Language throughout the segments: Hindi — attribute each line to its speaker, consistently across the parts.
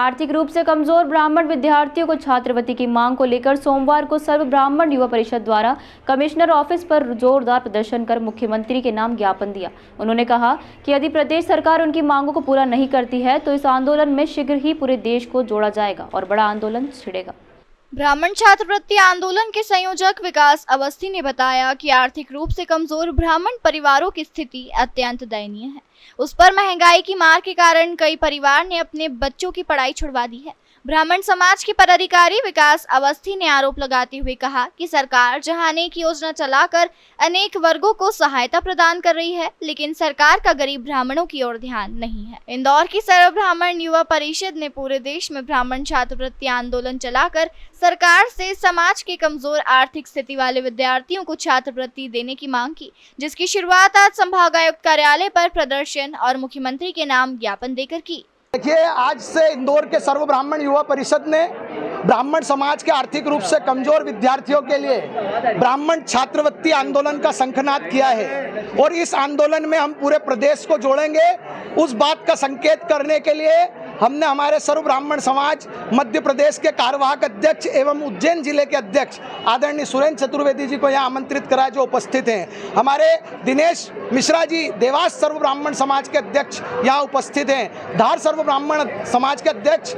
Speaker 1: आर्थिक रूप से कमजोर ब्राह्मण विद्यार्थियों को छात्रवृत्ति की मांग को लेकर सोमवार को सर्व ब्राह्मण युवा परिषद द्वारा कमिश्नर ऑफिस पर जोरदार प्रदर्शन कर मुख्यमंत्री के नाम ज्ञापन दिया। उन्होंने कहा कि यदि प्रदेश सरकार उनकी मांगों को पूरा नहीं करती है तो इस आंदोलन में शीघ्र ही पूरे देश को जोड़ा जाएगा और बड़ा आंदोलन छिड़ेगा।
Speaker 2: ब्राह्मण छात्रवृत्ति आंदोलन के संयोजक विकास अवस्थी ने बताया कि आर्थिक रूप से कमजोर ब्राह्मण परिवारों की स्थिति अत्यंत दयनीय है। उस पर महंगाई की मार के कारण कई परिवार ने अपने बच्चों की पढ़ाई छुड़वा दी है। ब्राह्मण समाज के पदाधिकारी विकास अवस्थी ने आरोप लगाते हुए कहा कि सरकार जहां अनेक योजना चलाकर अनेक वर्गों को सहायता प्रदान कर रही है, लेकिन सरकार का गरीब ब्राह्मणों की ओर ध्यान नहीं है। इंदौर की सर्व ब्राह्मण युवा परिषद ने पूरे देश में ब्राह्मण छात्रवृत्ति आंदोलन चलाकर सरकार से समाज के कमजोर आर्थिक स्थिति वाले विद्यार्थियों को छात्रवृत्ति देने की मांग की, जिसकी शुरुआत आज संभागायुक्त कार्यालय पर प्रदर्शन और मुख्यमंत्री के नाम ज्ञापन देकर की।
Speaker 3: देखिए, आज से इंदौर के सर्व ब्राह्मण युवा परिषद ने ब्राह्मण समाज के आर्थिक रूप से कमजोर विद्यार्थियों के लिए ब्राह्मण छात्रवृत्ति आंदोलन का शंखनाद किया है और इस आंदोलन में हम पूरे प्रदेश को जोड़ेंगे। उस बात का संकेत करने के लिए हमने हमारे सर्व ब्राह्मण समाज मध्य प्रदेश के कार्यवाहक अध्यक्ष एवं उज्जैन जिले के अध्यक्ष आदरणीय सुरेंद्र चतुर्वेदी जी को यहाँ आमंत्रित करा, जो उपस्थित हैं। हमारे दिनेश मिश्रा जी देवास सर्व ब्राह्मण समाज के अध्यक्ष यहाँ उपस्थित हैं। धार सर्व ब्राह्मण समाज के अध्यक्ष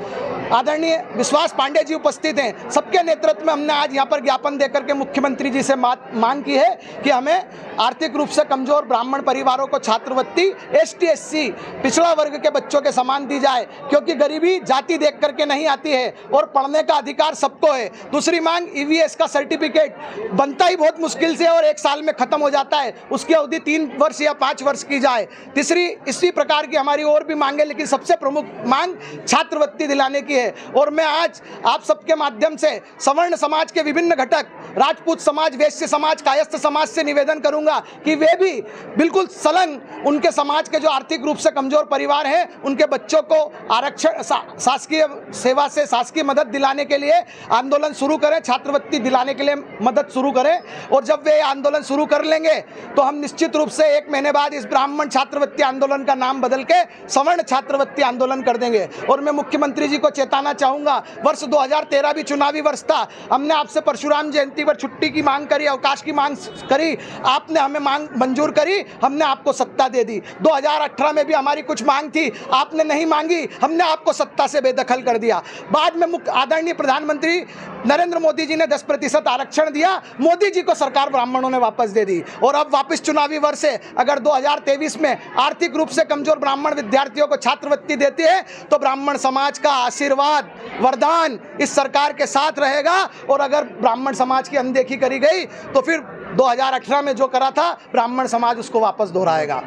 Speaker 3: आदरणीय विश्वास पांडे जी उपस्थित हैं। सबके नेतृत्व में हमने आज यहाँ पर ज्ञापन देकर के मुख्यमंत्री जी से मांग की है कि हमें आर्थिक रूप से कमजोर ब्राह्मण परिवारों को छात्रवृत्ति ST SC पिछड़ा वर्ग के बच्चों के समान दी जाए, क्योंकि गरीबी जाति देख करके नहीं आती है और पढ़ने का अधिकार सबको है। दूसरी मांग EVS का सर्टिफिकेट बनता ही बहुत मुश्किल से और 1 साल में खत्म हो जाता है, उसकी अवधि 3 वर्ष या 5 वर्ष की जाए। तीसरी इसी प्रकार की हमारी और भी मांगे, लेकिन सबसे प्रमुख मांग छात्रवृत्ति दिलाने की है। और मैं आज आप सबके माध्यम से सवर्ण समाज के विभिन्न घटक, राजपूत समाज, वैश्य समाज, कायस्थ समाज से निवेदन करूंगा कि वे भी बिल्कुल संलग्न उनके समाज के जो आर्थिक रूप से कमजोर परिवार हैं उनके बच्चों को आरक्षण शासकीय सेवा से शासकीय मदद दिलाने के लिए आंदोलन शुरू करें, छात्रवृत्ति दिलाने के लिए मदद शुरू करें। और जब वे आंदोलन शुरू कर लेंगे तो हम निश्चित रूप से 1 महीने बाद इस ब्राह्मण छात्रवृत्ति आंदोलन का नाम बदल के सवर्ण छात्रवृत्ति आंदोलन कर देंगे। और मैं मुख्यमंत्री जी को चेताना चाहूंगा, वर्ष 2013 भी चुनावी वर्ष था। हमने आपसे परशुराम जयंती पर छुट्टी की मांग करी, अवकाश की मांग करी, आपने हमें मांग मंजूर करी, हमने आपको सत्ता दे दी। 2018 में भी हमारी कुछ मांग थी, आपने नहीं मांगी, हमने आपको सत्ता से बेदखल कर दिया। बाद में आदरणीय प्रधानमंत्री नरेंद्र मोदी जी ने 10% आरक्षण दिया, मोदी जी को सरकार ब्राह्मणों ने वापस दे दी। और अब वापस चुनावी वर्ष है, अगर 2023 में आर्थिक रूप से कमजोर ब्राह्मण विद्यार्थियों को छात्रवृत्ति देती है तो ब्राह्मण समाज का आशीर्वाद, वरदान इस सरकार के साथ रहेगा। और अगर ब्राह्मण समाज की अनदेखी करी गई तो फिर 2018 में जो करा था ब्राह्मण समाज उसको वापस दोहराएगा।